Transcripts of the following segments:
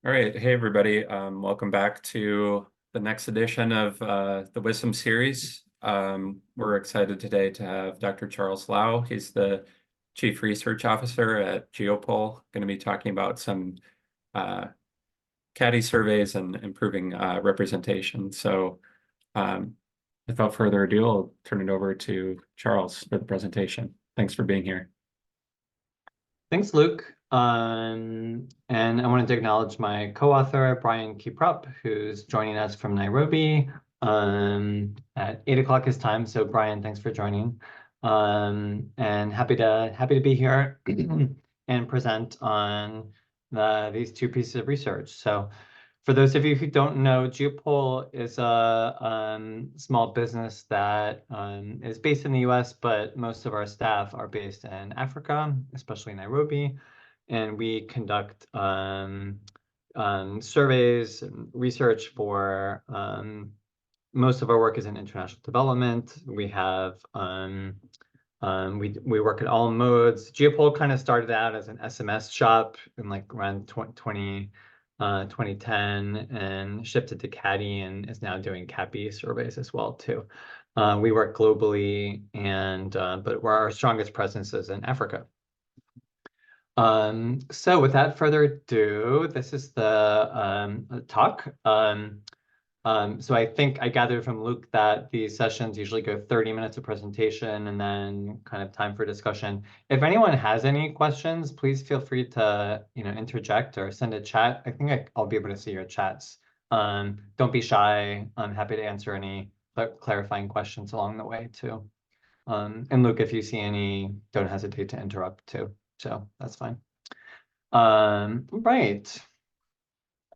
All right. Hey, everybody. Welcome back to the next edition of the Wisdom series. We're excited today to have Dr. Charles Lau. He's the Chief Research Officer at GeoPoll, going to be talking about some CATI surveys and improving representation. So without further ado, I'll turn it over to Charles for the presentation. Thanks for being here. Thanks, Luke. And I wanted to acknowledge my co-author, Brian Kiprop, who's joining us from Nairobi at 8 o'clock his time. So Brian, thanks for joining. And happy to be here and present on these two pieces of research. So for those of you who don't know, GeoPoll is a small business that is based in the US, but most of our staff are based in Africa, especially Nairobi. And we conduct surveys and research for most of our work is in international development. We have we work at all modes. GeoPoll kind of started out as an SMS shop in like around 2010 and shifted to CATI and is now doing CAPI surveys as well too. We work globally and but our strongest presence is in Africa. So without further ado, this is the talk. So I think I gathered from Luke that these sessions usually go 30 minutes of presentation and then kind of time for discussion. If anyone has any questions, please feel free to interject or send a chat. I think I'll be able to see your chats. Don't be shy. I'm happy to answer any clarifying questions along the way too. And Luke, if you see any, don't hesitate to interrupt too. So that's fine. Right.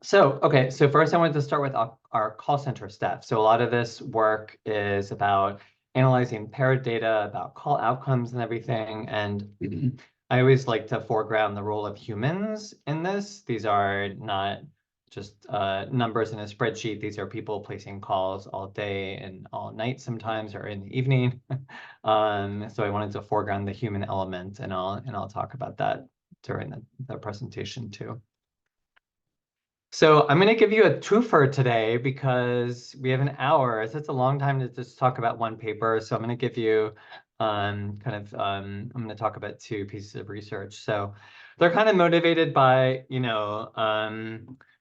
So, okay, so first I wanted to start with our call center staff. So a lot of this work is about analyzing paired data, about call outcomes and everything. And I always like to foreground the role of humans in this. These are not just numbers in a spreadsheet. These are people placing calls all day and all night sometimes, or in the evening. So I wanted to foreground the human element, and I'll talk about that during the presentation too. So I'm going to give you a twofer today because we have an hour. So it's a long time to just talk about one paper. So I'm going to give you I'm going to talk about two pieces of research. So they're kind of motivated by,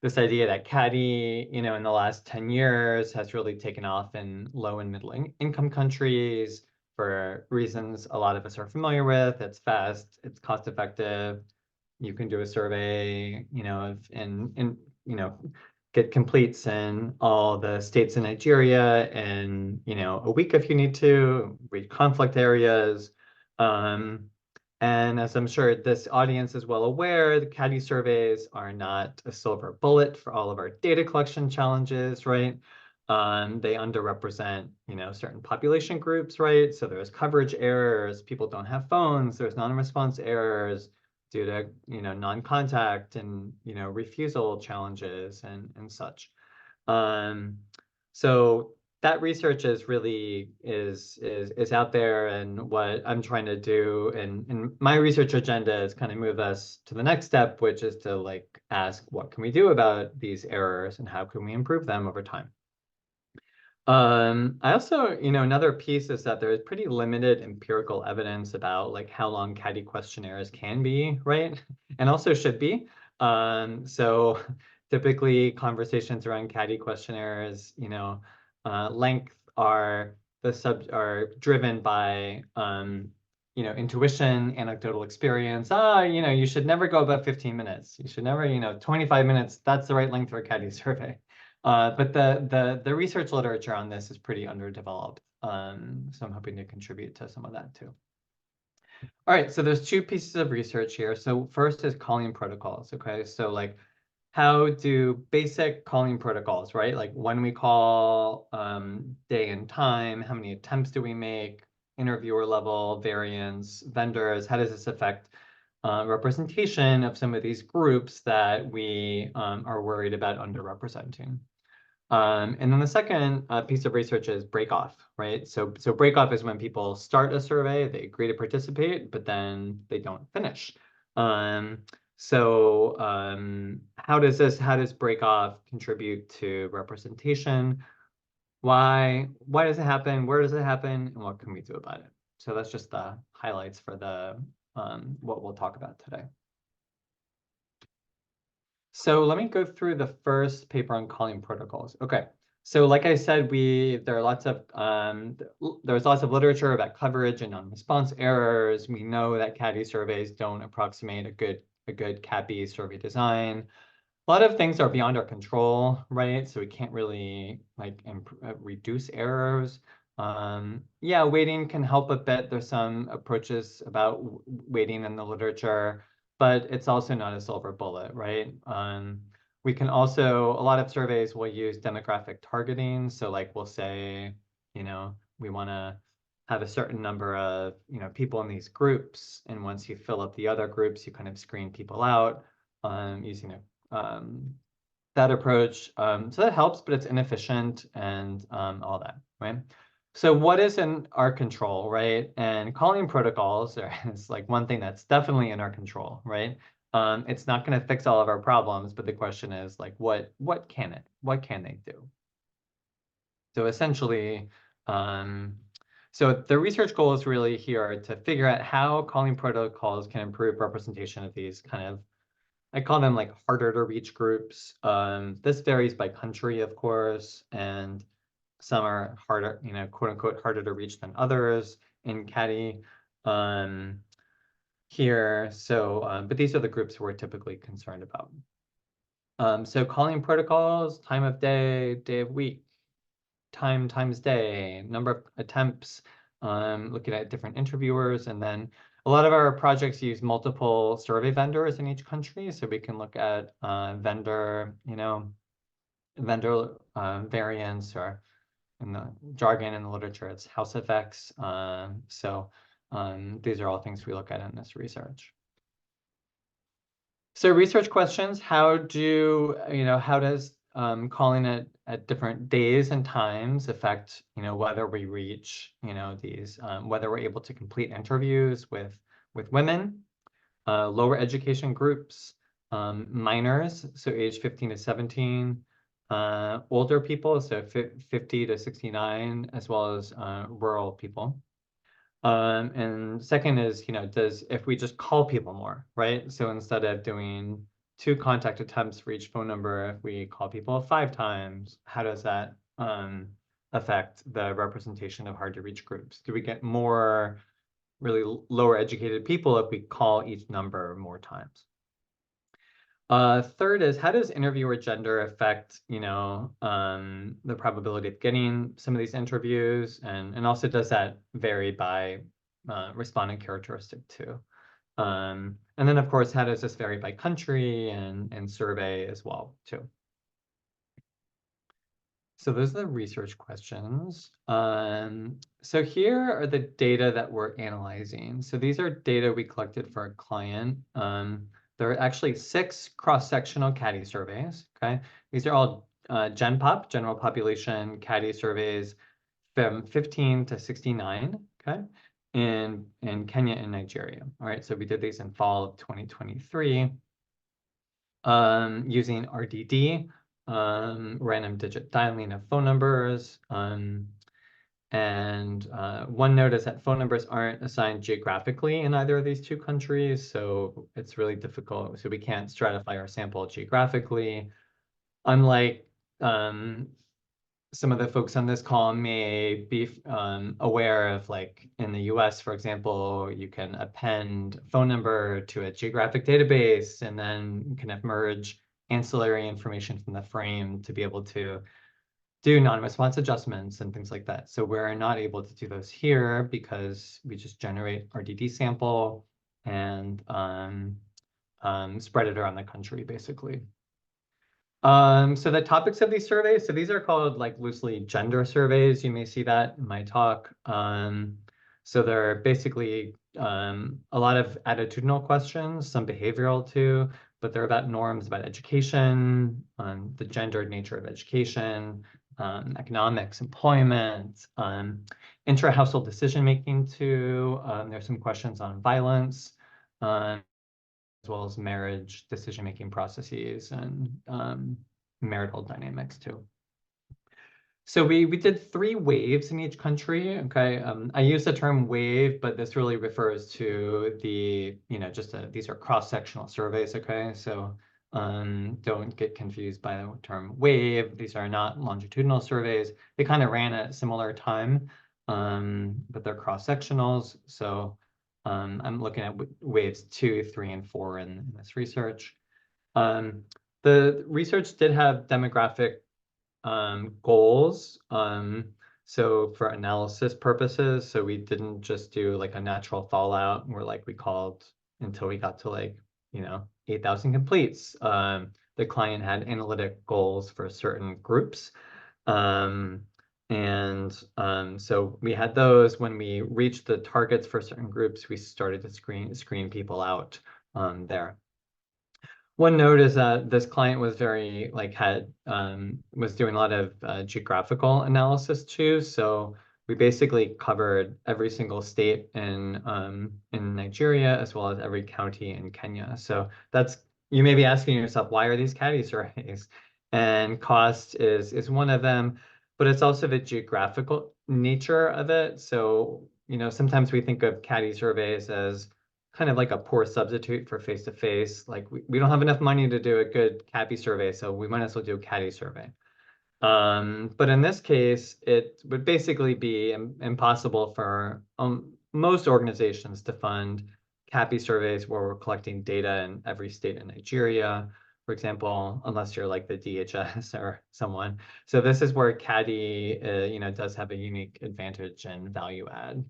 this idea that CATI, in the last 10 years has really taken off in low and middle income countries for reasons a lot of us are familiar with. It's fast, it's cost effective. You can do a survey, get completes in all the states in Nigeria in, a week if you need to, read conflict areas. And as I'm sure this audience is well aware, the CATI surveys are not a silver bullet for all of our data collection challenges, right? They underrepresent, certain population groups, right? So there's coverage errors, people don't have phones, there's non-response errors due to non-contact and refusal challenges and such. So that research is really is out there, and what I'm trying to do and my research agenda is kind of move us to the next step, which is to ask what can we do about these errors and how can we improve them over time. I also, another piece is that there is pretty limited empirical evidence about how long CATI questionnaires can be, right? And also should be. So typically conversations around CATI questionnaires, length are driven by, intuition, anecdotal experience. You should never go above 15 minutes. You should never, 25 minutes, that's the right length for a CATI survey. But the research literature on this is pretty underdeveloped. So I'm hoping to contribute to some of that too. All right, so there's two pieces of research here. So first is calling protocols, okay? So how do basic calling protocols, right? Like when we call, day and time, how many attempts do we make, interviewer level, variance, vendors, how does this affect representation of some of these groups that we are worried about underrepresenting? And then the second piece of research is breakoff, right? So breakoff is when people start a survey, they agree to participate, but then they don't finish. How how does Breakoff contribute to representation? Why does it happen? Where does it happen? And what can we do about it? So that's just the highlights for the what we'll talk about today. So let me go through the first paper on calling protocols. Okay. So like I said, there's lots of literature about coverage and non-response errors. We know that CATI surveys don't approximate a good CAPI survey design. A lot of things are beyond our control, right? So we can't really like reduce errors. Yeah, weighting can help a bit. There's some approaches about weighting in the literature, but it's also not a silver bullet, right? We can also, a lot of surveys will use demographic targeting. So like we'll say, we want to have a certain number of, people in these groups. And once you fill up the other groups, you kind of screen people out using that approach. So that helps, but it's inefficient and all that, right? So what is in our control, right? And calling protocols is like one thing that's definitely in our control, right? It's not going to fix all of our problems, but the question is like, what can they do? So essentially, so the research goals really here are to figure out how calling protocols can improve representation of these kind of, I call them like harder to reach groups. This varies by country, of course, and some are harder, quote unquote, harder to reach than others in CATI here. So, but these are the groups we're typically concerned about. So calling protocols, time of day of week, time times day, number of attempts, looking at different interviewers, and then a lot of our projects use multiple survey vendors in each country, so we can look at vendor variance, or in the jargon in the literature, it's house effects. These are all things we look at in this research. So research questions, how does calling it at different days and times affect, whether we reach, these, whether we're able to complete interviews with women, lower education groups, minors, so age 15 to 17, older people, so 50 to 69, as well as rural people. And second is, if we just call people more, right? So instead of doing 2 contact attempts for each phone number, if we call people 5 times, how does that affect the representation of hard to reach groups? Do we get more really lower educated people if we call each number more times? Third is, how does interviewer gender affect, the probability of getting some of these interviews? And also, does that vary by respondent characteristic too? And then, of course, how does this vary by country and survey as well too? So those are the research questions. So here are the data that we're analyzing. So these are data we collected for a client. There are actually 6 cross-sectional CATI surveys, okay? These are all GenPop, general population CATI surveys from 15 to 69, okay? In Kenya and Nigeria. All right, so we did these in fall of 2023 using RDD, random digit dialing of phone numbers. And one note is that phone numbers aren't assigned geographically in either of these 2 countries, so it's really difficult. So we can't stratify our sample geographically. Unlike some of the folks on this call may be aware of, like in the US, for example, you can append phone number to a geographic database and then kind of merge ancillary information from the frame to be able to do non-response adjustments and things like that. So we're not able to do those here because we just generate our RDD sample and spread it around the country, basically. So the topics of these surveys, so these are called like loosely gender surveys. You may see that in my talk. So they're basically a lot of attitudinal questions, some behavioral too, but they're about norms about education, the gendered nature of education, economics, employment, intra-household decision-making too. There's some questions on violence. well as marriage, decision-making processes, and marital dynamics too. So we did 3 waves in each country. Okay, I use the term wave, but this really refers to the, these are cross-sectional surveys. Okay, so don't get confused by the term wave. These are not longitudinal surveys. They kind of ran at a similar time, but they're cross-sectionals. So I'm looking at waves 2, 3, and 4 in this research. The research did have demographic goals. So for analysis purposes, so we didn't just do like a natural fallout where like we called until we got to like, 8,000 completes. The client had analytic goals for certain groups. So we had those. When we reached the targets for certain groups, we started to screen people out there. One note is that this client was very was doing a lot of geographical analysis too. So we basically covered every single state in Nigeria as well as every county in Kenya. So you may be asking yourself, why are these CATI surveys? And cost is one of them, but it's also the geographical nature of it. So sometimes we think of CATI surveys as kind of like a poor substitute for face-to-face. Like we don't have enough money to do a good CAPI survey, so we might as well do a CATI survey. But in this case, it would basically be impossible for most organizations to fund CAPI surveys where we're collecting data in every state in Nigeria, for example, unless you're like the DHS or someone. So this is where CATI, does have a unique advantage and value add.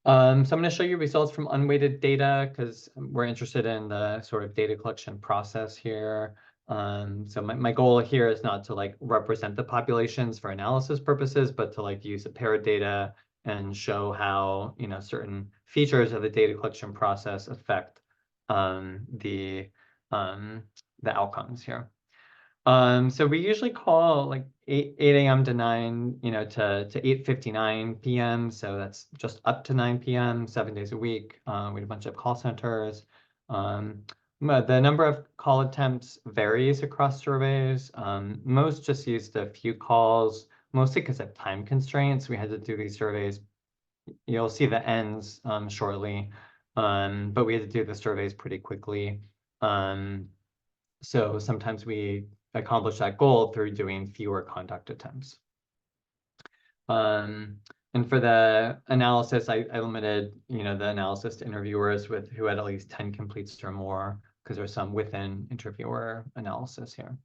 So I'm going to show you results from unweighted data because we're interested in the sort of data collection process here. So my goal here is not to like represent the populations for analysis purposes, but to like use a pair of data and show how certain features of the data collection process affect the outcomes here. So we usually call like 8 a.m. to 9, to 8:59 p.m. So that's just up to 9 p.m., 7 days a week. We had a bunch of call centers. The number of call attempts varies across surveys. Most just used a few calls, mostly because of time constraints. We had to do these surveys. You'll see the ends shortly, but we had to do the surveys pretty quickly. So sometimes we accomplish that goal through doing fewer conduct attempts. And for the analysis, I limited, the analysis to interviewers who had at least 10 completes or more, because there's some within interviewer analysis here.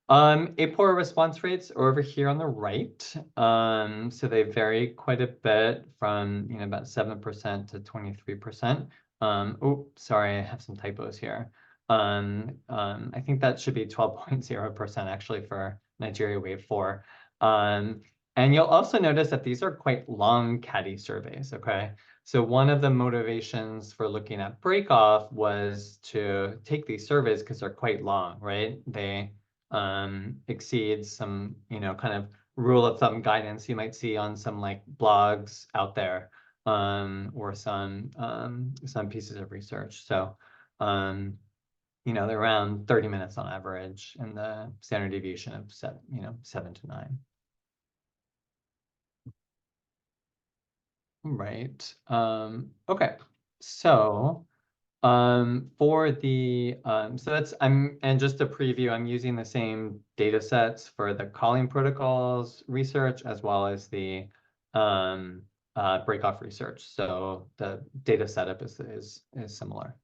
APOR response rates are over here on the right. So they vary quite a bit from, about 7% to 23%. Oh, sorry, I have some typos here. I think that should be 12.0% actually for Nigeria Wave 4. And you'll also notice that these are quite long CATI surveys, okay? So one of the motivations for looking at Breakoff was to take these surveys because they're quite long, right? They exceed some, kind of rule of thumb guidance you might see on some like blogs out there, or some pieces of research. So, they're around 30 minutes on average, and the standard deviation of 7 to 9. Right. Okay. So for the and just a preview, I'm using the same data sets for the calling protocols research as well as the Breakoff research. So the data setup is similar.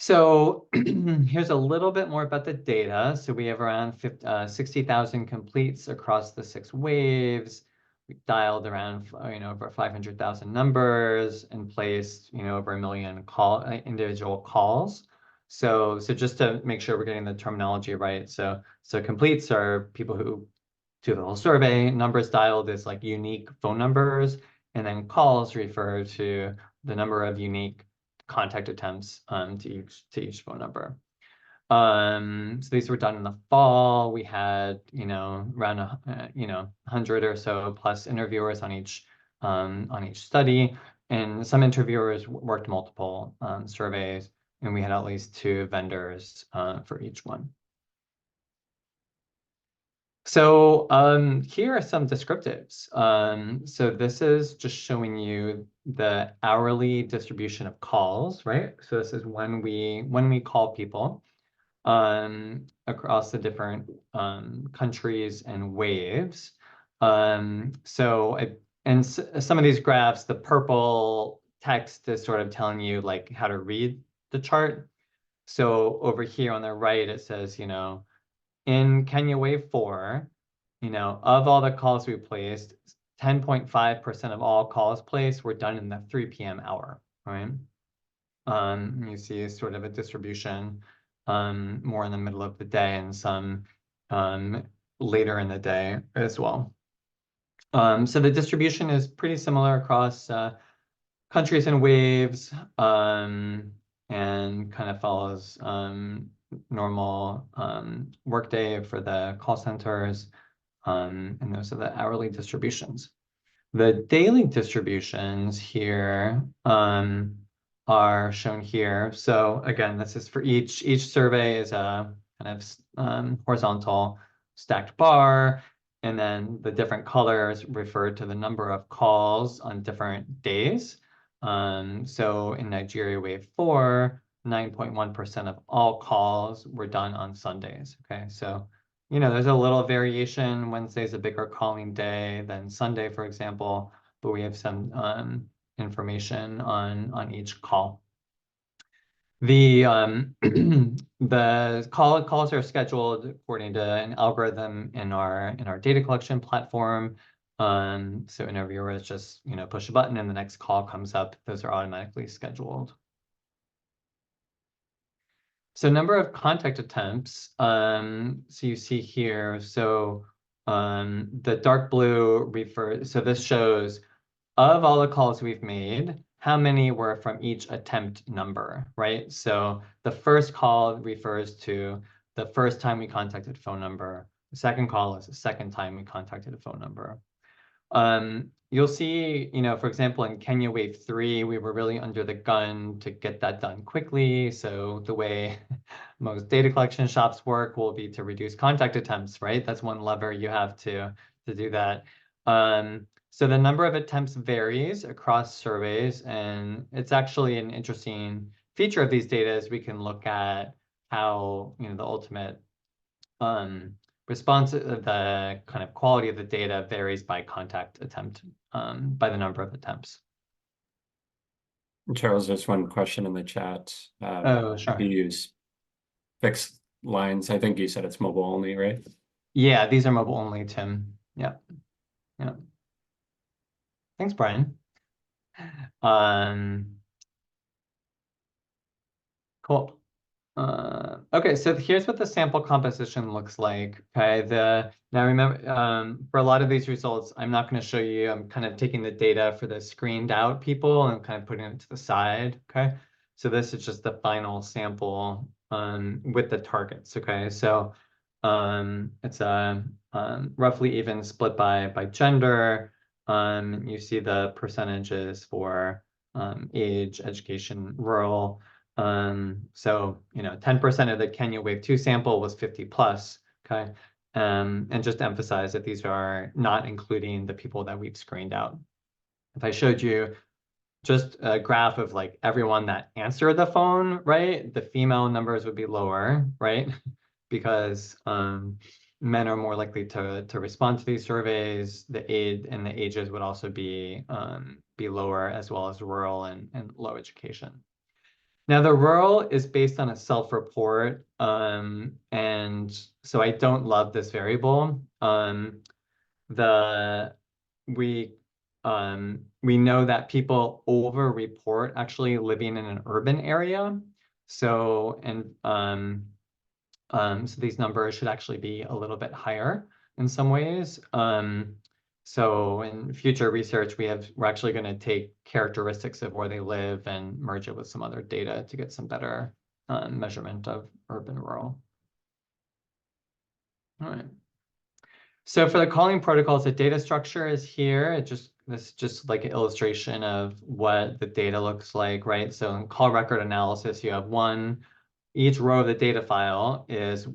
So here's a little bit more about the data. So we have around 60,000 completes across the 6 waves. We dialed around, over 500,000 numbers and placed, over 1 million individual calls. So just to make sure we're getting the terminology right. So completes are people who do the whole survey. Numbers dialed is like unique phone numbers, and then calls refer to the number of unique contact attempts to each phone number. So these were done in the fall. We had, around 100 or so plus interviewers on each study. and some interviewers worked multiple surveys, and we had at least 2 vendors for each one. So here are some descriptives. So this is just showing you the hourly distribution of calls, right? So this is when we call people across the different countries and waves. And some of these graphs, the purple text is sort of telling you like how to read the chart. So over here on the right, it says, in Kenya Wave 4, of all the calls we placed, 10.5% of all calls placed were done in the 3 p.m. hour, right? You see sort of a distribution more in the middle of the day and some later in the day as well. So the distribution is pretty similar across countries and waves, and kind of follows normal workday for the call centers, and those are the hourly distributions. The daily distributions here are shown here. So again, this is for each survey is a kind of horizontal stacked bar, and then the different colors refer to the number of calls on different days. So in Nigeria Wave 4, 9.1% of all calls were done on Sundays. Okay, so there's a little variation. Wednesday's a bigger calling day than Sunday, for example, but we have some information on each call. The the calls are scheduled according to an algorithm in our data collection platform. So interviewers just push a button and the next call comes up. Those are automatically scheduled. So number of contact attempts. So you see here. So the dark blue refers. So this shows of all the calls we've made, how many were from each attempt number, right? So the first call refers to the first time we contacted a phone number. The second call is the second time we contacted a phone number. You'll see, for example, in Kenya Wave 3, we were really under the gun to get that done quickly. So the way most data collection shops work will be to reduce contact attempts, right? That's one lever you have to do that. So the number of attempts varies across surveys, and it's actually an interesting feature of these data is we can look at how, the ultimate response, the kind of quality of the data varies by contact attempt, by the number of attempts. Charles, there's one question in the chat. Oh, sure. If you use fixed lines, I think you said it's mobile only, right? Yeah, these are mobile only, Tim. Yeah. Yeah. Thanks, Brian. Cool. Okay, so here's what the sample composition looks like. Okay, now remember, for a lot of these results, I'm not going to show you. I'm kind of taking the data for the screened out people and kind of putting it to the side. Okay, so this is just the final sample with the targets. Okay, so it's a roughly even split by gender. You see the percentages for age, education, rural. So 10% of the Kenya Wave 2 sample was 50 plus, okay? And just to emphasize that these are not including the people that we've screened out. If I showed you just a graph of like everyone that answered the phone, right? The female numbers would be lower, right? Because men are more likely to respond to these surveys. The age and the ages would also be lower, as well as rural and low education. Now, the rural is based on a self-report, and so I don't love this variable. We know that people over-report actually living in an urban area. So so these numbers should actually be a little bit higher in some ways. So in future research, we're actually going to take characteristics of where they live and merge it with some other data to get some better measurement of urban rural. All right. So for the calling protocols, the data structure is here. This is just like an illustration of what the data looks like, right? So in call record analysis, you have each row of the data file is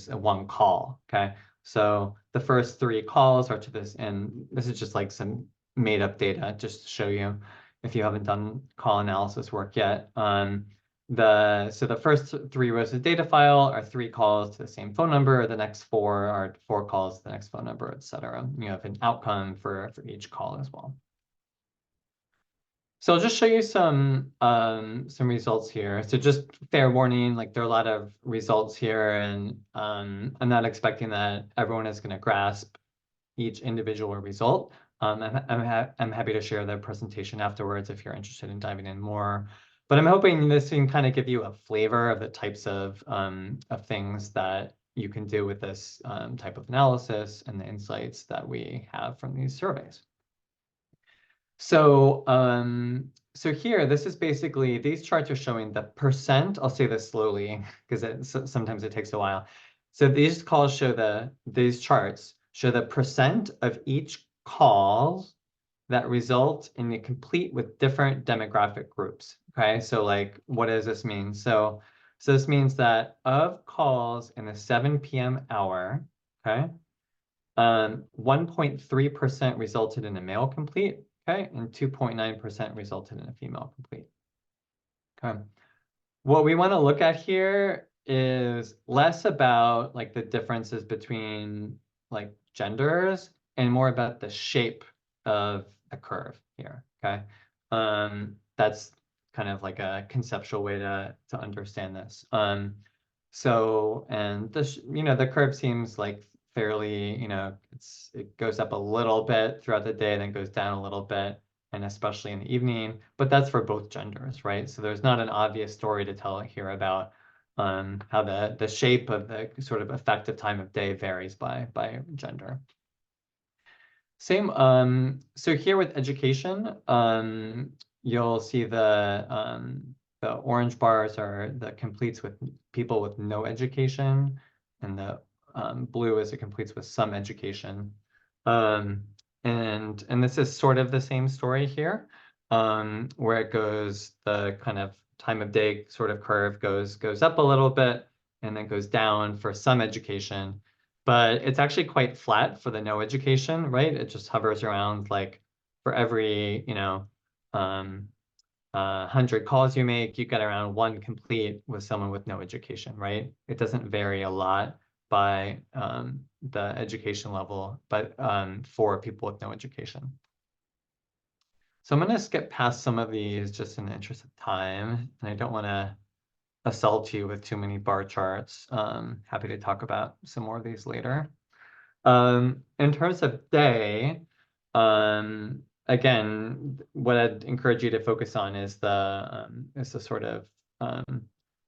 one call, okay? So the first 3 calls are to this, and this is just like some made up data just to show you if you haven't done call analysis work yet. So the first 3 rows of data file are 3 calls to the same phone number. The next 4 are 4 calls to the next phone number, etc. You have an outcome for each call as well. So I'll just show you some results here. So just fair warning, like there are a lot of results here, and I'm not expecting that everyone is going to grasp each individual result. I'm happy to share the presentation afterwards if you're interested in diving in more. But I'm hoping this can kind of give you a flavor of the types of things that you can do with this type of analysis and the insights that we have from these surveys. So, so here, this is basically, these charts are showing the percent. I'll say this slowly because sometimes it takes a while. So these charts show the percent of each calls that result in a complete with different demographic groups. Okay, so like, what does this mean? So this means that of calls in the 7 p.m. hour, okay, 1.3% resulted in a male complete, okay, and 2.9% resulted in a female complete. Okay. What we want to look at here is less about like the differences between like genders and more about the shape of the curve here, okay? That's kind of like a conceptual way to understand this. So, and this, the curve seems like fairly, it goes up a little bit throughout the day, then goes down a little bit, and especially in the evening, but that's for both genders, right? So there's not an obvious story to tell here about how the shape of the sort of effective time of day varies by gender. Same, so here with education, you'll see the orange bars are the completes with people with no education, and the blue is it completes with some education. And this is sort of the same story here, where it goes, the kind of time of day sort of curve goes up a little bit and then goes down for some education. But it's actually quite flat for the no education, right? It just hovers around like for every, 100 calls you make, you get around 1 complete with someone with no education, right? It doesn't vary a lot by the education level, but for people with no education. So I'm going to skip past some of these just in the interest of time, and I don't want to assault you with too many bar charts. Happy to talk about some more of these later. In terms of day, again, what I'd encourage you to focus on is the sort of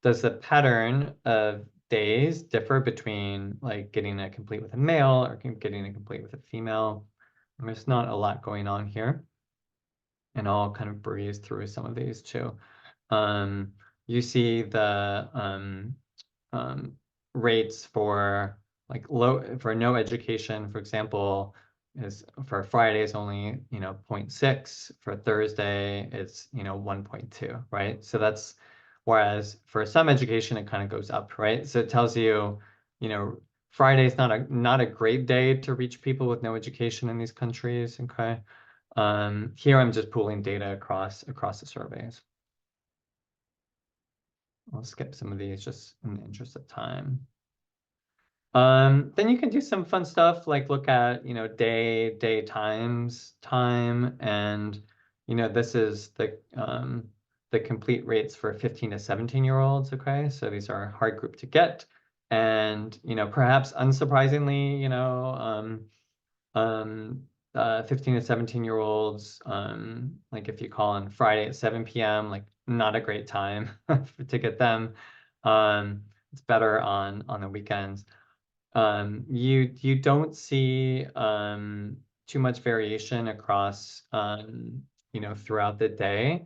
does the pattern of days differ between like getting a complete with a male or getting a complete with a female? And there's not a lot going on here, and I'll kind of breeze through some of these too. You see the rates for like for no education, for example, is for Friday is only 0.6. For Thursday, it's 1.2, right? So that's, whereas for some education, it kind of goes up, right? So it tells you, Friday is not a great day to reach people with no education in these countries. Okay. Here I'm just pooling data across the surveys. I'll skip some of these just in the interest of time. Then you can do some fun stuff like look at, day times time, and this is the complete rates for 15 to 17-year-olds. Okay, so these are a hard group to get, and perhaps unsurprisingly, 15 to 17-year-olds, like if you call on Friday at 7 p.m., like not a great time to get them. It's better on the weekends. You don't see too much variation across throughout the day.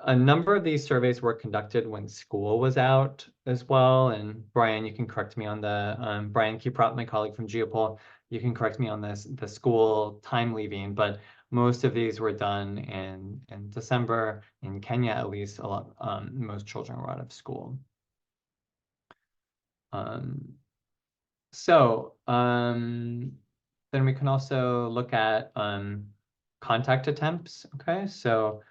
a number of these surveys were conducted when school was out as well. And Brian, you can correct me on the, Brian Kiprot, my colleague from GeoPoll, you can correct me on this, the school time leaving, but most of these were done in December. In Kenya, at least, a lot, most children were out of school. Then we can also look at contact attempts. Okay, so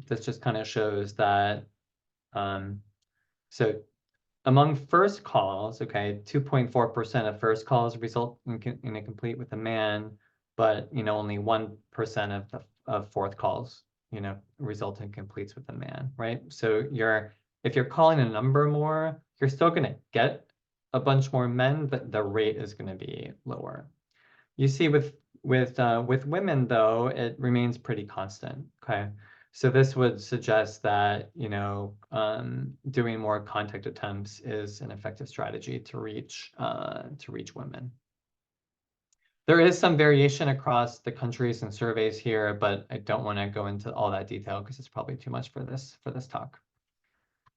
this just kind of shows that so among first calls, okay, 2.4% of first calls result in a complete with a man, but only 1% of fourth calls result in completes with a man, right? So if you're calling a number more, you're still going to get a bunch more men, but the rate is going to be lower. You see with women though, it remains pretty constant. Okay, so this would suggest that doing more contact attempts is an effective strategy to reach women. There is some variation across the countries and surveys here, but I don't want to go into all that detail because it's probably too much for this talk.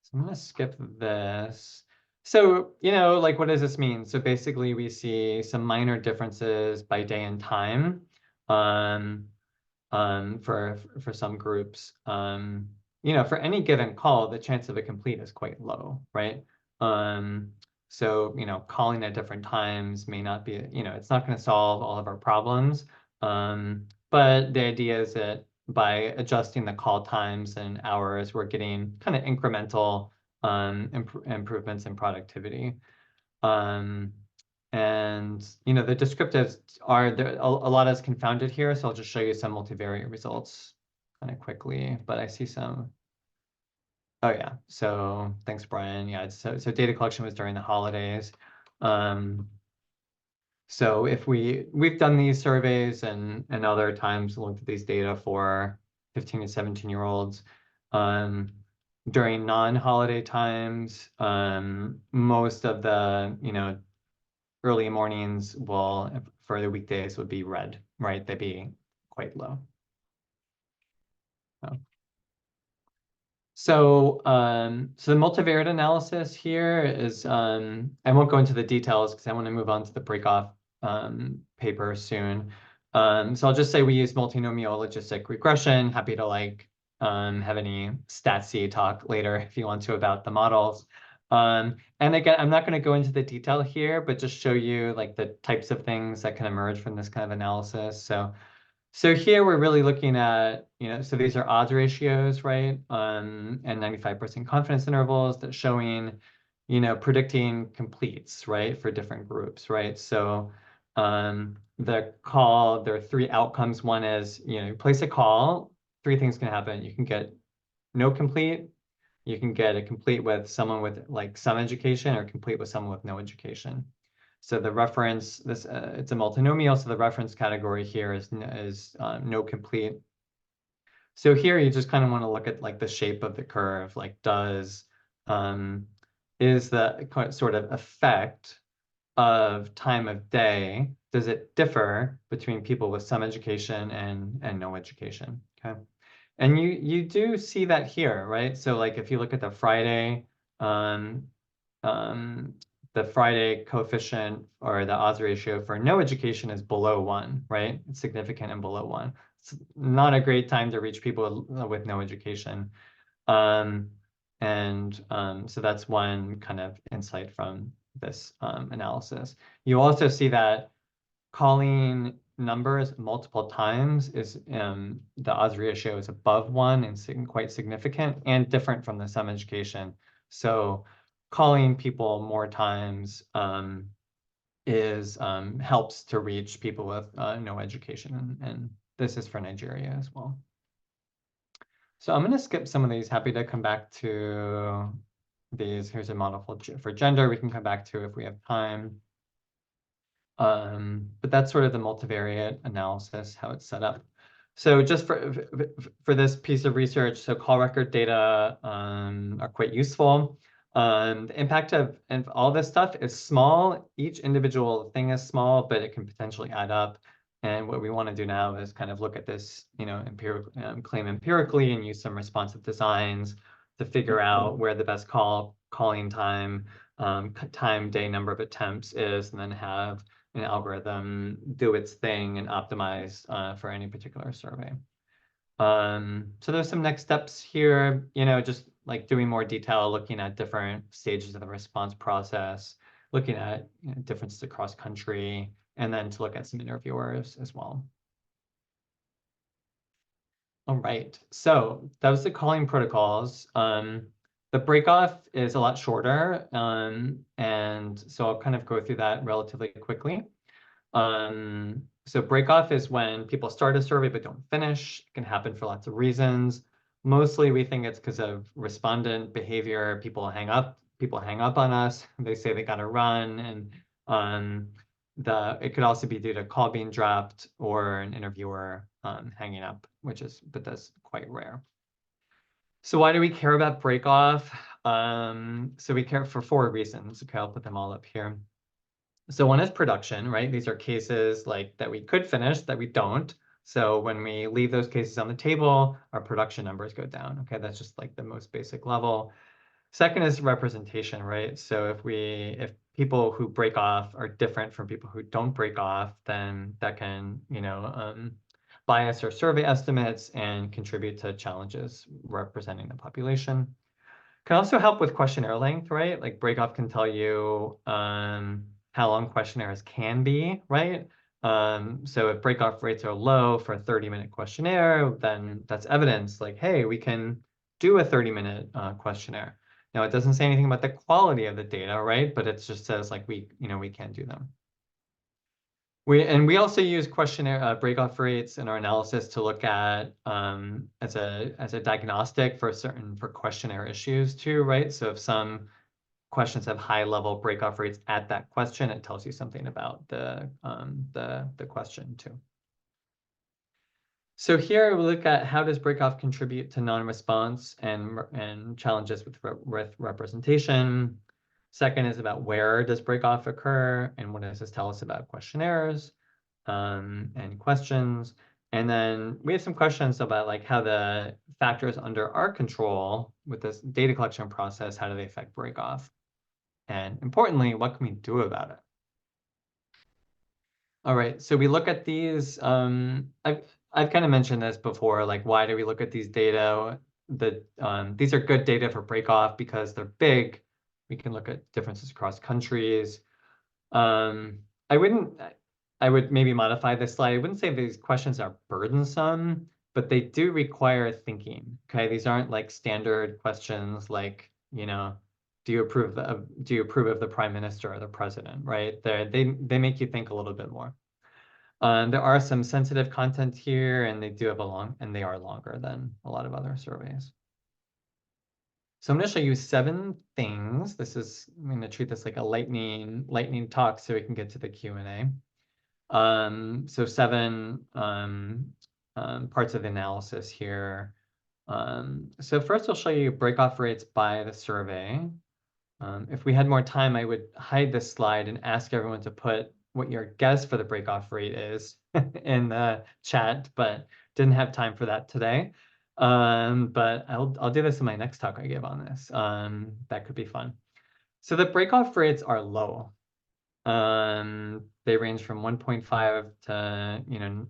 So I'm going to skip this. So, like, what does this mean? So basically, we see some minor differences by day and time for some groups. For any given call, the chance of a complete is quite low, right? So, calling at different times may not be, it's not going to solve all of our problems. But the idea is that by adjusting the call times and hours, we're getting kind of incremental improvements in productivity. And the descriptives are there. A lot is confounded here, so I'll just show you some multivariate results kind of quickly. But I see some. Oh yeah. So thanks, Brian. Yeah. So data collection was during the holidays. So if we've done these surveys and other times looked at these data for 15 to 17-year-olds during non-holiday times, most of the early mornings for the weekdays would be red, right? They'd be quite low. So the multivariate analysis here is, I won't go into the details because I want to move on to the Breakoff paper soon. So I'll just say we use multinomial logistic regression. Happy to have any stat-C talk later if you want to about the models. And again, I'm not going to go into the detail here, but just show you the types of things that can emerge from this kind of analysis. So here we're really looking at, so these are odds ratios, right? And 95% confidence intervals that showing, predicting completes, right? For different groups, right? So there are three outcomes. One is, you place a call, three things can happen. You can get no complete, you can get a complete with someone with some education, or complete with someone with no education. So the reference, it's a multinomial, so the reference category here is no complete. So here you just kind of want to look at the shape of the curve, is the sort of effect of time of day, does it differ between people with some education and no education, okay? And you do see that here, right? So if you look at the Friday coefficient or the odds ratio for no education is below 1, right? It's significant and below 1. It's not a great time to reach people with no education. So that's one kind of insight from this analysis. You also see that calling numbers multiple times is the odds ratio is above 1 and quite significant and different from the sum education. So calling people more times helps to reach people with no education, and this is for Nigeria as well. So I'm going to skip some of these. Happy to come back to these. Here's a model for gender. We can come back to if we have time. But that's sort of the multivariate analysis, how it's set up. So just for this piece of research, so call record data are quite useful. The impact of all this stuff is small. Each individual thing is small, but it can potentially add up. And what we want to do now is kind of look at this, claim empirically and use some responsive designs to figure out where the best calling time, day, number of attempts is, and then have an algorithm do its thing and optimize for any particular survey. So there's some next steps here, just like doing more detail, looking at different stages of the response process, looking at differences across country, and then to look at some interviewers as well. All right, so that was the calling protocols. The breakoff is a lot shorter, and so I'll kind of go through that relatively quickly. So breakoff is when people start a survey but don't finish. It can happen for lots of reasons. Mostly we think it's because of respondent behavior. People hang up on us. They say they got to run, and it could also be due to call being dropped or an interviewer hanging up, but that's quite rare. So why do we care about breakoff? So we care for 4 reasons. Okay, I'll put them all up here. So one is production, right? These are cases like that we could finish that we don't. So when we leave those cases on the table, our production numbers go down. Okay, that's just like the most basic level. Second is representation, right? So if people who break off are different from people who don't break off, then that can, bias our survey estimates and contribute to challenges representing the population. Can also help with questionnaire length, right? Like breakoff can tell you how long questionnaires can be, right? So if breakoff rates are low for a 30-minute questionnaire, then that's evidence like, hey, we can do a 30-minute questionnaire. Now, it doesn't say anything about the quality of the data, right? But it just says like we can do them. We also use questionnaire breakoff rates in our analysis to look at as a diagnostic for questionnaire issues too, right? So if some questions have high level breakoff rates at that question, it tells you something about the question too. So here we look at how does breakoff contribute to non-response and challenges with representation. Second is about where does breakoff occur and what does this tell us about questionnaires and questions. And then we have some questions about like how the factors under our control with this data collection process, how do they affect breakoff? And importantly, what can we do about it? All right, so we look at these. I've kind of mentioned this before, like why do we look at these data? These are good data for breakoff because they're big. We can look at differences across countries. I would maybe modify this slide. I wouldn't say these questions are burdensome, but they do require thinking. Okay, these aren't like standard questions like, do you approve of the prime minister or the president, right? They make you think a little bit more. There are some sensitive content here, and they are longer than a lot of other surveys. So I'm going to show you 7 things. I'm going to treat this like a lightning talk so we can get to the Q&A. So 7 parts of the analysis here. So first I'll show you breakoff rates by the survey. If we had more time, I would hide this slide and ask everyone to put what your guess for the breakoff rate is in the chat, but didn't have time for that today. But I'll do this in my next talk I give on this. That could be fun. So the breakoff rates are low. They range from 1.5 to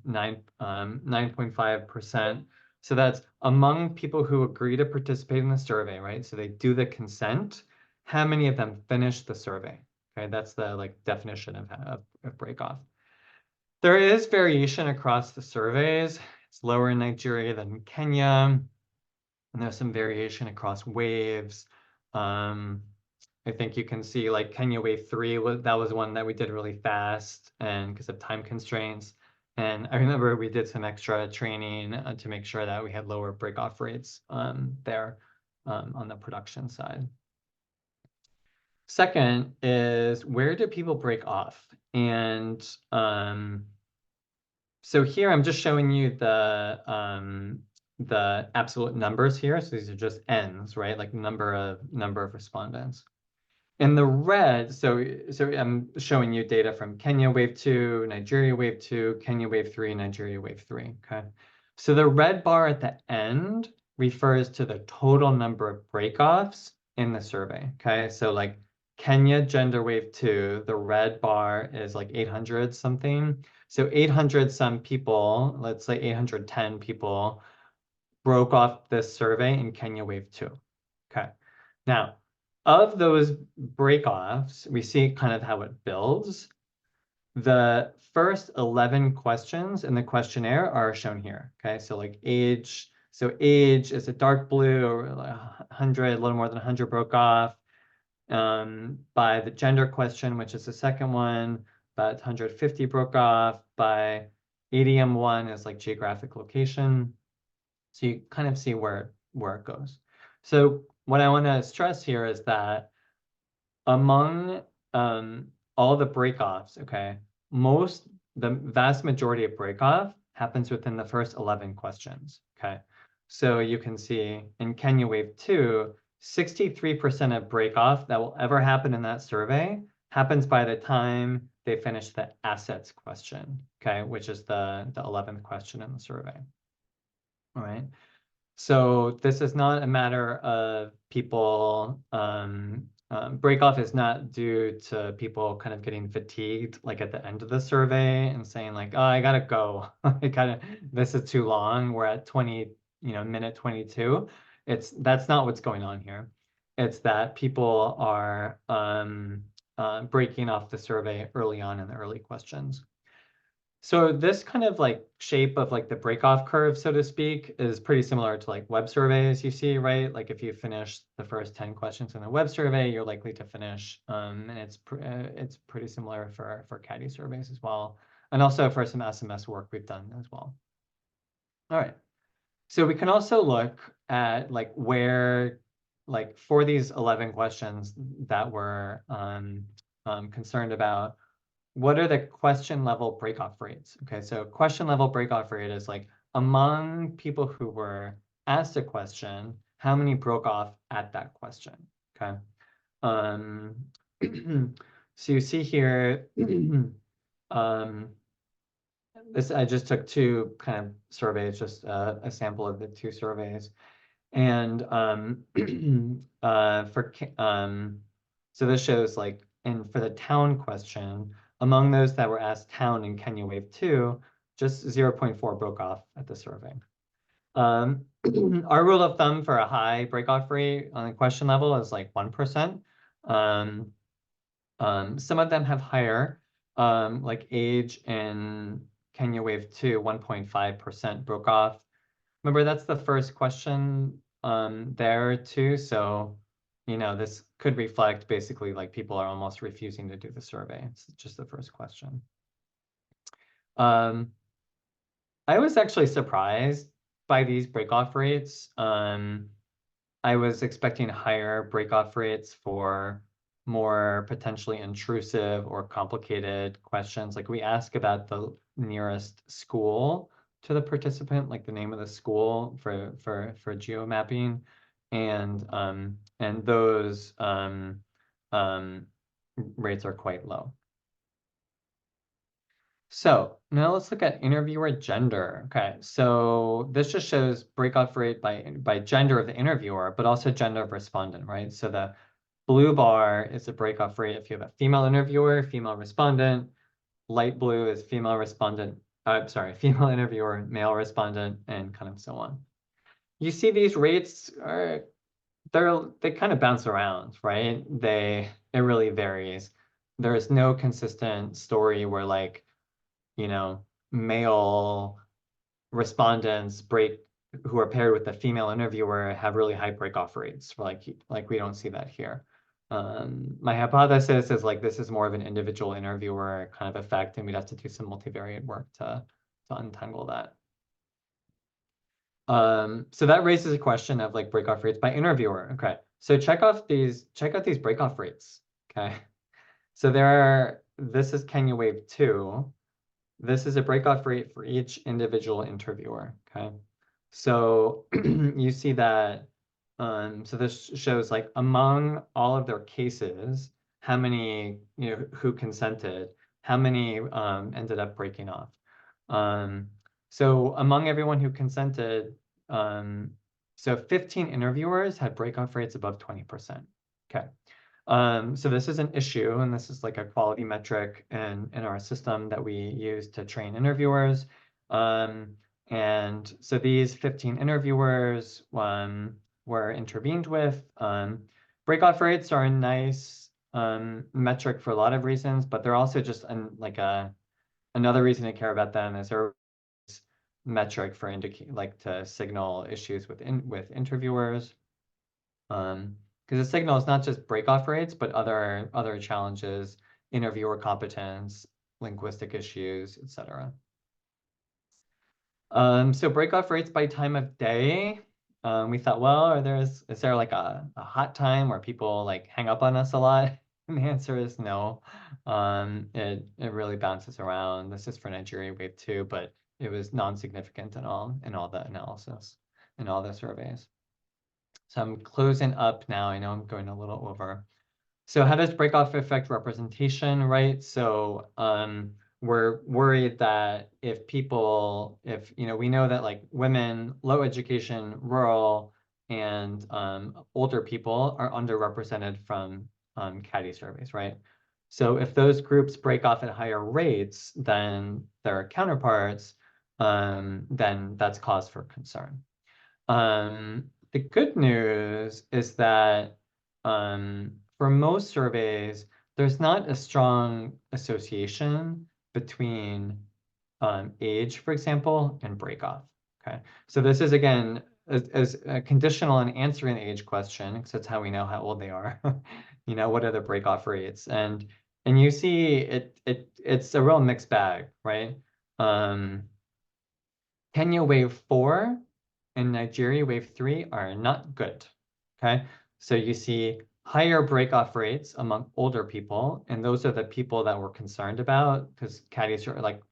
9.5%. So that's among people who agree to participate in the survey, right? So they do the consent. How many of them finish the survey? Okay, that's the definition of breakoff. There is variation across the surveys. It's lower in Nigeria than Kenya, and there's some variation across waves. I think you can see like Kenya wave 3 that was one that we did really fast and because of time constraints. And I remember we did some extra training to make sure that we had lower breakoff rates there on the production side. Second is where do people break off? And so here I'm just showing you the absolute numbers here. So these are just n's, right? Like number of respondents. In the red, so I'm showing you data from Kenya wave 2, Nigeria wave 2, Kenya wave 3, Nigeria wave 3, okay? So the red bar at the end refers to the total number of breakoffs in the survey, okay? So like Kenya gender wave 2, the red bar is like 800 something. So 800 some people, let's say 810 people, broke off this survey in Kenya wave 2, okay? Now, of those breakoffs, we see kind of how it builds. The first 11 questions in the questionnaire are shown here, okay? So like age, so age is a dark blue, or 100, a little more than 100 broke off. By the gender question, which is the second one, about 150 broke off. By ADM1 is like geographic location. So you kind of see where it goes. So what I want to stress here is that among all the breakoffs, okay, the vast majority of breakoff happens within the first 11 questions, okay? So you can see in Kenya wave 2, 63% of breakoff that will ever happen in that survey happens by the time they finish the assets question, okay, which is the 11th question in the survey. All right. So this is not a matter of people, break off is not due to people kind of getting fatigued, like at the end of the survey and saying like, oh, I gotta go. This is too long. We're at 20, minute 22. That's not what's going on here. It's that people are breaking off the survey early on in the early questions. So this kind of like shape of like the breakoff curve, so to speak, is pretty similar to like web surveys you see, right? Like if you finish the first 10 questions in a web survey, you're likely to finish, and it's pretty similar for CATI surveys as well, and also for some SMS work we've done as well. All right. So we can also look at like where, like for these 11 questions that we're concerned about, what are the question level breakoff rates? Okay, so question level breakoff rate is like among people who were asked a question, how many broke off at that question? Okay. So you see here, this I just took two kind of surveys, just a sample of the two surveys, and so this shows like, and for the town question, among those that were asked town in Kenya wave 2, just 0.4 broke off at the survey. Our rule of thumb for a high breakoff rate on the question level is like 1%. Some of them have higher, like age in Kenya wave 2, 1.5% broke off. Remember, that's the first question there too. So, this could reflect basically like people are almost refusing to do the survey. It's just the first question. I was actually surprised by these breakoff rates. I was expecting higher breakoff rates for more potentially intrusive or complicated questions. Like we ask about the nearest school to the participant, like the name of the school for geomapping, and those rates are quite low. So now let's look at interviewer gender. Okay, so this just shows breakoff rate by gender of the interviewer, but also gender of respondent, right? So the blue bar is the breakoff rate if you have a female interviewer, female respondent. Light blue is female respondent, female interviewer, male respondent, and kind of so on. You see these rates they kind of bounce around, right? It really varies. There is no consistent story where like, male respondents who are paired with a female interviewer have really high breakoff rates. Like we don't see that here. My hypothesis is like this is more of an individual interviewer kind of effect, and we'd have to do some multivariate work to untangle that. So that raises a question of like breakoff rates by interviewer. Okay, so check out these breakoff rates. Okay, so this is Kenya wave 2. This is a breakoff rate for each individual interviewer, okay? So you see that So this shows like among all of their cases, how many, who consented, how many ended up breaking off. So among everyone who consented, so 15 interviewers had breakoff rates above 20%. Okay. So this is an issue, and this is like a quality metric in our system that we use to train interviewers. And so these 15 interviewers were intervened with. Breakoff rates are a nice metric for a lot of reasons, but they're also just another reason to care about them is a metric for to signal issues with interviewers. Because the signal is not just breakoff rates, but other challenges, interviewer competence, linguistic issues, etc. So breakoff rates by time of day. We thought, well, is there like a hot time where people like hang up on us a lot? And the answer is no. It really bounces around. This is for Nigeria wave 2, but it was non-significant in all the analysis, in all the surveys. So I'm closing up now. I know I'm going a little over. So how does breakoff affect representation, right? So we're worried that if we know that like women, low education, rural, and older people are underrepresented from CATI surveys, right? So if those groups break off at higher rates than their counterparts, then that's cause for concern. The good news is that for most surveys, there's not a strong association between age, for example, and breakoff. Okay, so this is again as a conditional on answering the age question, because that's how we know how old they are. What are the breakoff rates? And you see it's a real mixed bag, right? Kenya wave 4 and Nigeria wave 3 are not good. Okay, so you see higher breakoff rates among older people, and those are the people that we're concerned about because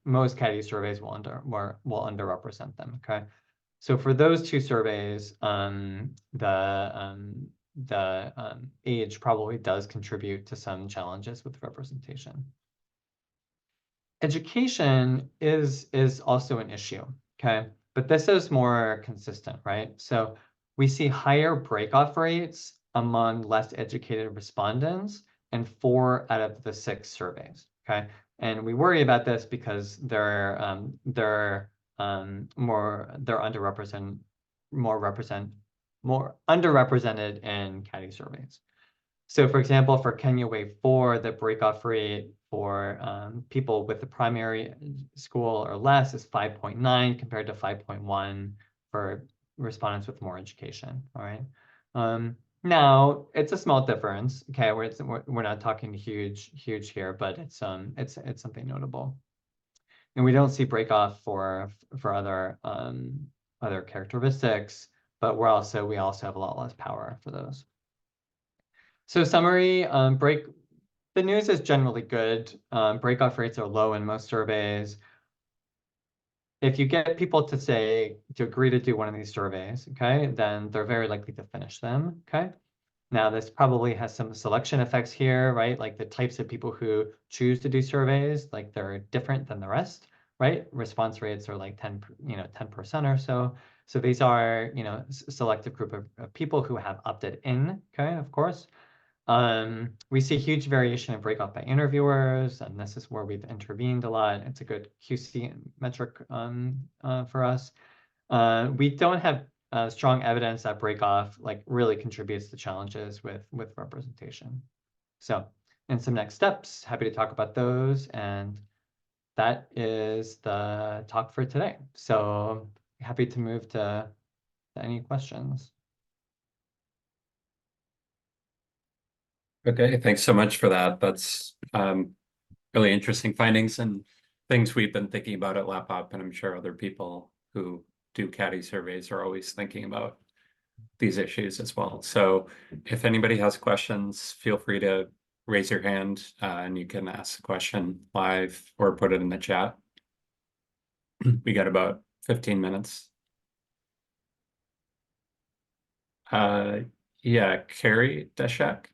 most CATI surveys will underrepresent them. Okay, so for those two surveys, the age probably does contribute to some challenges with representation. Education is also an issue. Okay, but this is more consistent, right? So we see higher breakoff rates among less educated respondents in 4 out of the 6 surveys. Okay, and we worry about this because they're underrepresented in CATI surveys. So for example, for Kenya wave 4, the breakoff rate for people with the primary school or less is 5.9 compared to 5.1 for respondents with more education. All right. Now it's a small difference. Okay, we're not talking huge here, but it's something notable. And we don't see breakoff for other characteristics, but we also have a lot less power for those. So summary, the news is generally good. Breakoff rates are low in most surveys. If you get people to agree to do one of these surveys, okay, then they're very likely to finish them, okay? Now, this probably has some selection effects here, right? Like the types of people who choose to do surveys, like they're different than the rest, right? Response rates are like 10% or so. So these are, selective group of people who have opted in, okay, of course. We see huge variation in breakoff by interviewers, and this is where we've intervened a lot. It's a good QC metric for us. We don't have strong evidence that breakoff really contributes to challenges with representation. So, and some next steps, happy to talk about those, and that is the talk for today. So happy to move to any questions. Okay, thanks so much for that. That's really interesting findings and things we've been thinking about at LAPOP, and I'm sure other people who do CATI surveys are always thinking about these issues as well. So if anybody has questions, feel free to raise your hand and you can ask the question live or put it in the chat. We got about 15 minutes. Uh, yeah, Carrie Deshek.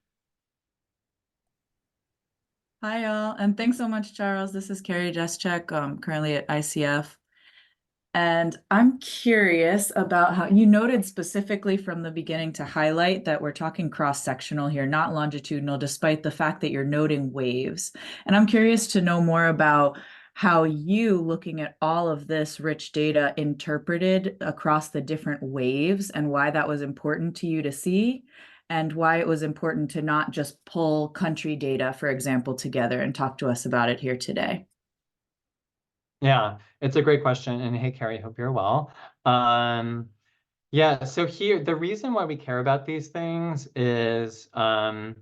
Hi, y'all, and thanks so much, Charles. This is Carrie Jeschek, currently at ICF. And I'm curious about how you noted specifically from the beginning to highlight that we're talking cross-sectional here, not longitudinal, despite the fact that you're noting waves. And I'm curious to know more about how you, looking at all of this rich data, interpreted across the different waves and why that was important to you to see, and why it was important to not just pull country data, for example, together and talk to us about it here today. Yeah, it's a great question. And hey, Carrie, hope you're well. Yeah, so here, the reason why we care about these things is one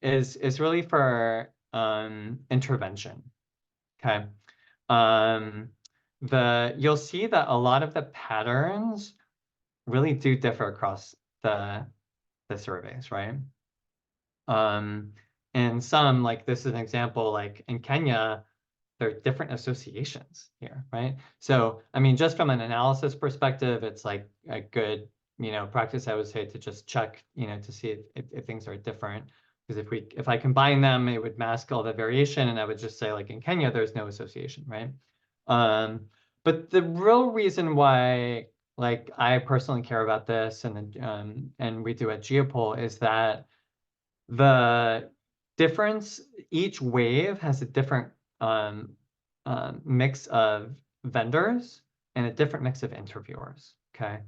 is really for intervention. Okay. You'll see that a lot of the patterns really do differ across the surveys, right? And some, like this is an example, like in Kenya, there are different associations here, right? So, I mean, just from an analysis perspective, it's like a good, practice, I would say, to just check, to see if things are different. Because if I combine them, it would mask all the variation, and I would just say, like in Kenya, there's no association, right? But the real reason why, like, I personally care about this, and we do at GeoPoll, is that the difference, each wave has a different mix of vendors and a different mix of interviewers, okay?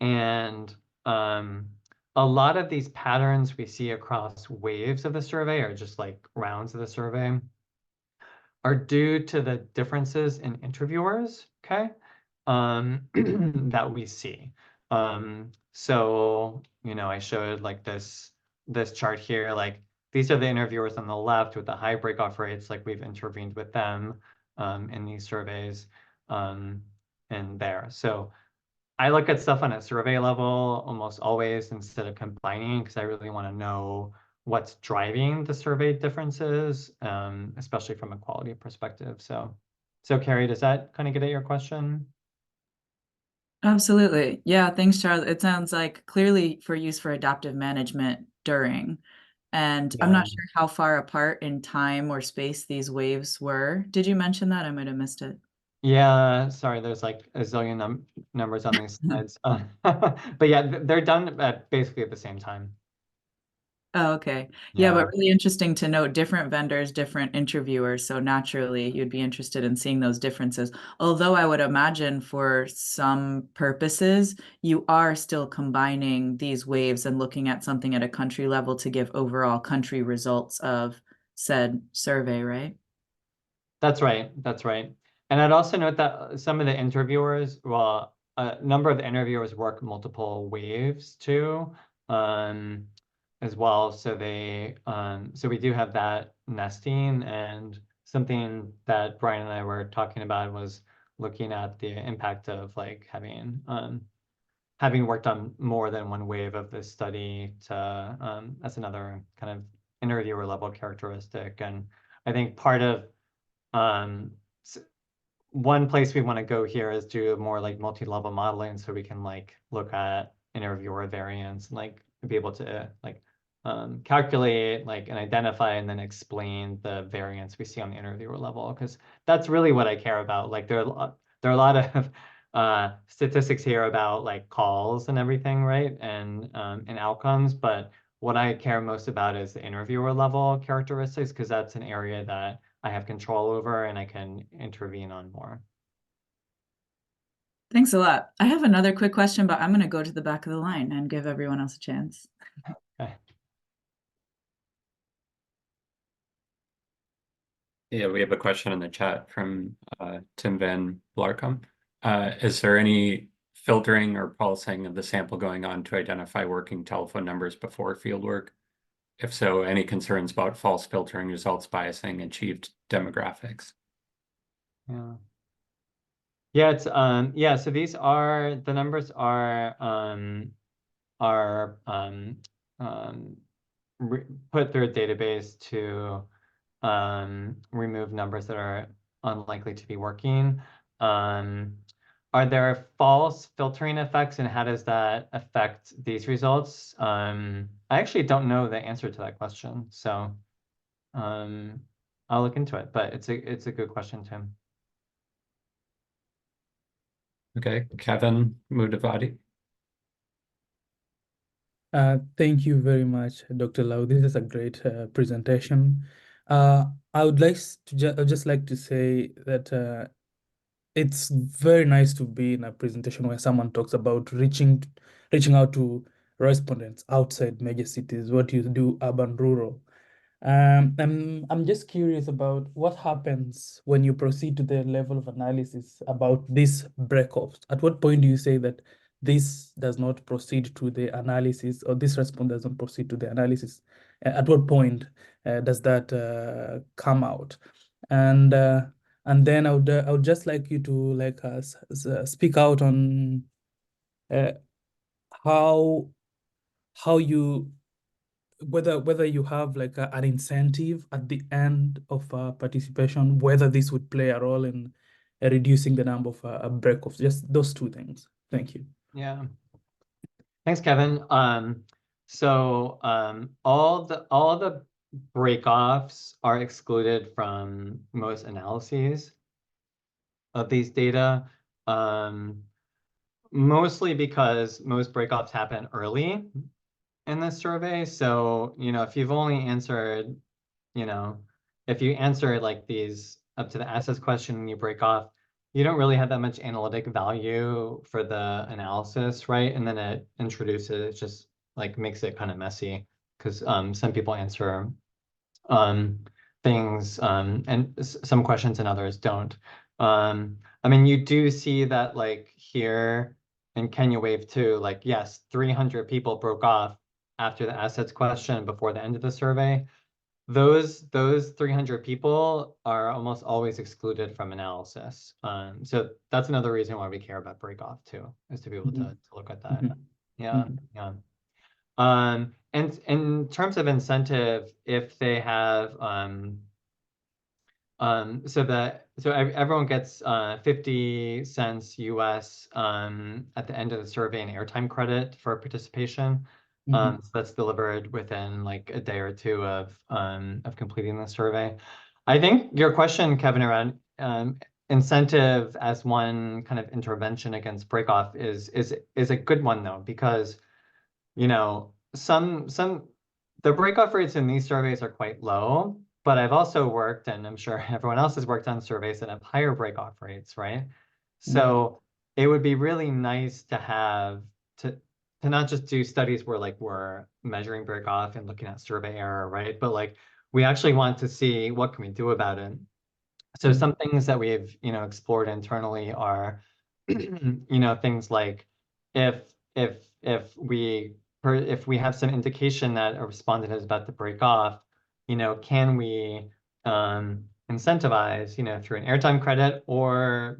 And a lot of these patterns we see across waves of the survey, or just like rounds of the survey, are due to the differences in interviewers, okay, that we see. So, I showed like this chart here, like these are the interviewers on the left with the high breakoff rates, like we've intervened with them in these surveys and there. So I look at stuff on a survey level almost always instead of combining, because I really want to know what's driving the survey differences, especially from a quality perspective. So Carrie, does that kind of get at your question? Absolutely. Yeah, thanks, Charles. It sounds like clearly for use for adaptive management during. And I'm Yeah. not sure how far apart in time or space these waves were. Did you mention that? I might have missed it. Yeah, sorry, there's like a zillion numbers on these slides. But yeah, they're done at basically at the same time. Oh, okay. Yeah, but Yeah. really interesting to note different vendors, different interviewers. So naturally, you'd be interested in seeing those differences. Although I would imagine for some purposes, you are still combining these waves and looking at something at a country level to give overall country results of said survey, right? That's right. That's right. And I'd also note that some of the interviewers, well, a number of the interviewers work multiple waves too, as well. So so we do have that nesting, and something that Brian and I were talking about was looking at the impact of like having worked on more than one wave of this study to as another kind of interviewer level characteristic. And I think part of um, one place we want to go here is do more like multi-level modeling, so we can like look at interviewer variance and like be able to like calculate like and identify and then explain the variance we see on the interviewer level, because that's really what I care about. Like there are a lot of statistics here about like calls and everything, right? And outcomes, but what I care most about is the interviewer level characteristics, because that's an area that I have control over and I can intervene on more. Thanks a lot. I have another quick question, but I'm going to go to the back of the line and give everyone else a chance. Okay. Yeah, we have a question in the chat from Tim Van Blarcom. Is there any filtering or pulsing of the sample going on to identify working telephone numbers before fieldwork? If so, any concerns about false filtering results biasing achieved demographics? Yeah. Yeah, it's yeah, so these are the numbers are um put through a database to remove numbers that are unlikely to be working. are there false filtering effects, and how does that affect these results? I actually don't know the answer to that question, so I'll look into it, but it's a good question, Tim. Okay, Kevin Mudavadi. Thank you very much, Dr. Lau. This is a great presentation. I would like I'd just like to say that it's very nice to be in a presentation where someone talks about reaching out to respondents outside major cities, what you do urban, rural. I'm just curious about what happens when you proceed to the level of analysis about these breakoffs. At what point do you say that this does not proceed to the analysis, or this response doesn't proceed to the analysis? At what point does that come out? And then I would just like you to speak out on how you whether you have like an incentive at the end of participation, whether this would play a role in reducing the number of breakoffs. Just those two things. Thank you. Yeah. Thanks, Kevin. So all the breakoffs are excluded from most analyses of these data, mostly because most breakoffs happen early in the survey. So, if you've only answered, if you answer like these up to the assets question and you break off, you don't really have that much analytic value for the analysis, right? And then it introduces, it just like makes it kind of messy because some people answer things and some questions and others don't. I mean, you do see that like here in Kenya Wave 2, like, yes, 300 people broke off after the assets question before the end of the survey. Those 300 people are almost always excluded from analysis. So that's another reason why we care about breakoff too, is to be able to look at that. Yeah, yeah. And in terms of incentive, if they have so everyone gets 50 cents US at the end of the survey in airtime credit for participation. So that's delivered within like a day or two of completing the survey. I think your question, Kevin, around incentive as one kind of intervention against breakoff is a good one though, because the breakoff rates in these surveys are quite low, but I've also worked, and I'm sure everyone else has worked on surveys that have higher breakoff rates, right? So it would be really nice to have to not just do studies where like we're measuring breakoff and looking at survey error, right? But like we actually want to see what can we do about it. So some things that we've explored internally are things like if we have some indication that a respondent is about to break off, can we incentivize through an airtime credit or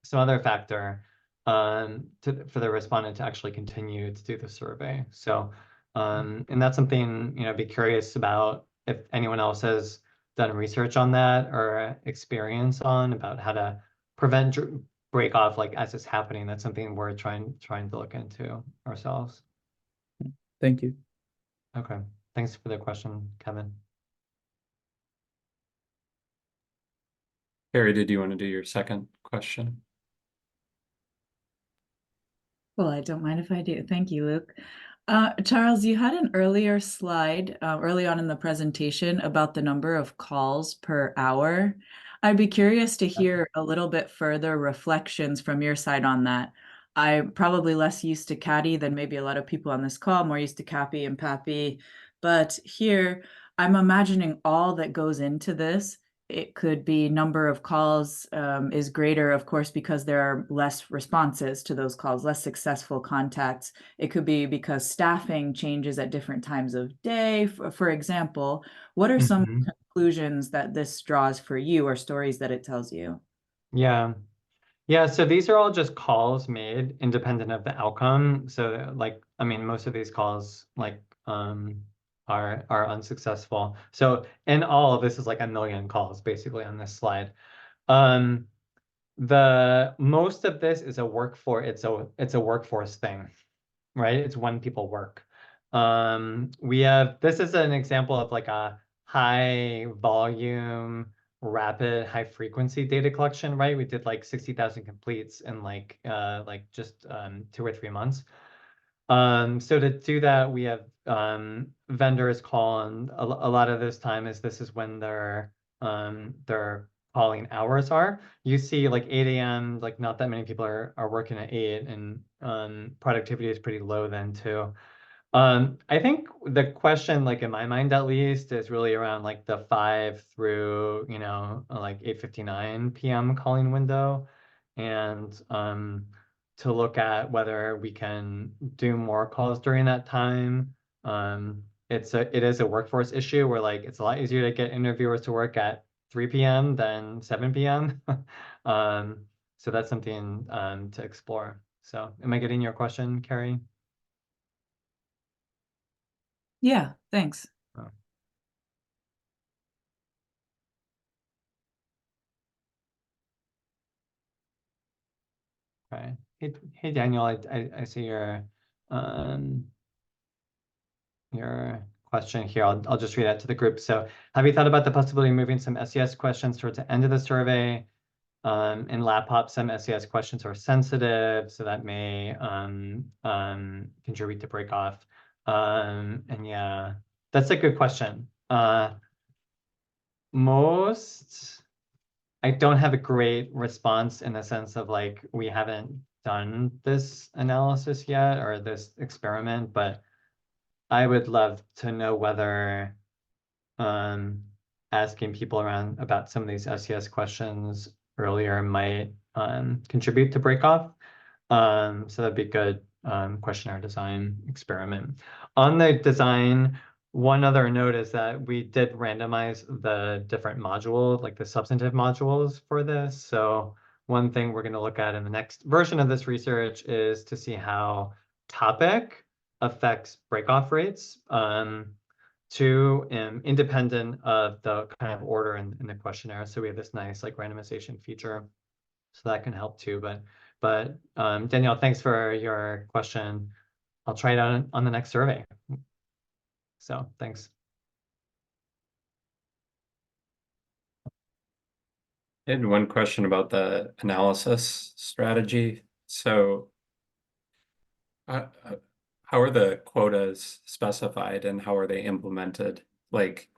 some other factor for the respondent to actually continue to do the survey. So and that's something be curious about if anyone else has done research on that or experience on about how to prevent break off like as it's happening. That's something we're trying to look into ourselves. Thank you. Okay, thanks for the question, Kevin. Carrie, did you want to do your second question? Well, I don't mind if I do. Thank you, Luke. Charles, you had an earlier slide early on in the presentation about the number of calls per hour. I'd be curious to hear a little bit further reflections from your side on that. I'm probably less used to CATI than maybe a lot of people on this call, more used to CAPI and PAPI. But here, I'm imagining all that goes into this. It could be number of calls is greater, of course, because there are less responses to those calls, less successful contacts. It could be because staffing changes at different times of day. For example, what are some conclusions that this draws for you or stories that it tells you? Yeah. Yeah, so these are all just calls made independent of the outcome. So like, I mean, most of these calls like are unsuccessful. So in all, this is like 1 million calls basically on this slide. most of this is a workforce. It's a workforce thing, right? It's when people work. This is an example of like a high volume, rapid, high frequency data collection, right? We did like 60,000 completes in like just 2 or 3 months. So to do that, we have vendors call, and a lot of this time this is when their calling hours are. You see like 8 a.m., like not that many people are working at 8, and productivity is pretty low then too. I think the question, like in my mind at least, is really around like the 5 through, like 8:59 p.m. calling window, and to look at whether we can do more calls during that time. It is a workforce issue where like it's a lot easier to get interviewers to work at 3 p.m. than 7 p.m. So that's something to explore. So am I getting your question, Carrie? Yeah, thanks. Oh. Okay. Hey Daniel, I see your question here. I'll just read that to the group. So, have you thought about the possibility of moving some SES questions towards the end of the survey? In LAPOP, some SES questions are sensitive, so that may contribute to breakoff. And yeah, that's a good question. I don't have a great response in the sense of like, we haven't done this analysis yet or this experiment, but I would love to know whether asking people around about some of these SES questions earlier might contribute to breakoff. So that'd be good questionnaire design experiment. On the design, one other note is that we did randomize the different modules, like the substantive modules for this. So one thing we're going to look at in the next version of this research is to see how topic affects breakoff rates, independent of the kind of order in the questionnaire. So we have this nice like randomization feature, so that can help too. But Danielle, thanks for your question. I'll try it out on the next survey. So thanks. I had one question about the analysis strategy. So how are the quotas specified and how are they implemented? Like,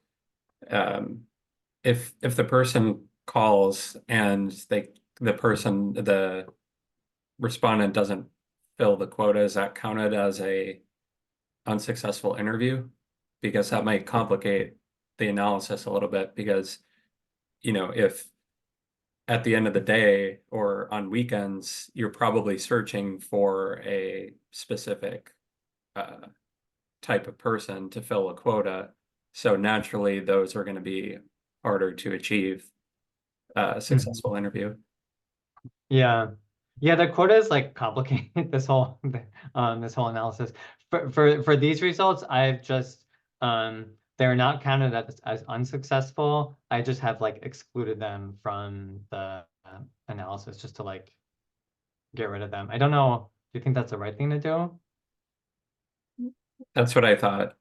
if the person calls and the respondent doesn't fill the quota, is that counted as a unsuccessful interview? Because that might complicate the analysis a little bit, because if at the end of the day or on weekends, you're probably searching for a specific type of person to fill a quota. So naturally, those are going to be harder to achieve a successful interview. Yeah. Yeah, the quota is like complicated, this whole analysis. For these results, I've just they're not counted as unsuccessful. I just have like excluded them from the analysis just to like get rid of them. I don't know. Do you think that's the right thing to do? That's what I thought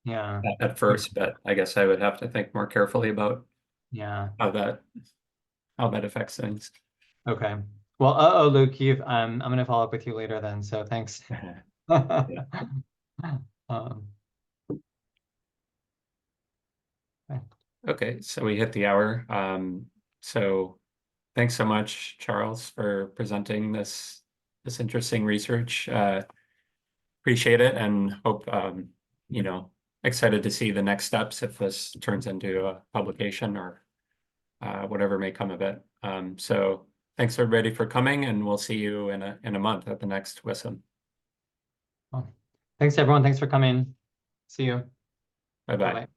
Yeah. at first, but I guess I would have to think more carefully about Yeah. how that affects things. Okay. Well, Luke, I'm gonna follow up with you later then. So thanks. Yeah. Okay, so we hit the hour. So thanks so much, Charles, for presenting this interesting research. Appreciate it, and hope excited to see the next steps if this turns into a publication or whatever may come of it. So thanks everybody for coming, and we'll see you in a month at the next WISM. Well, thanks everyone. Thanks for coming. See you. Bye-bye. Bye-bye.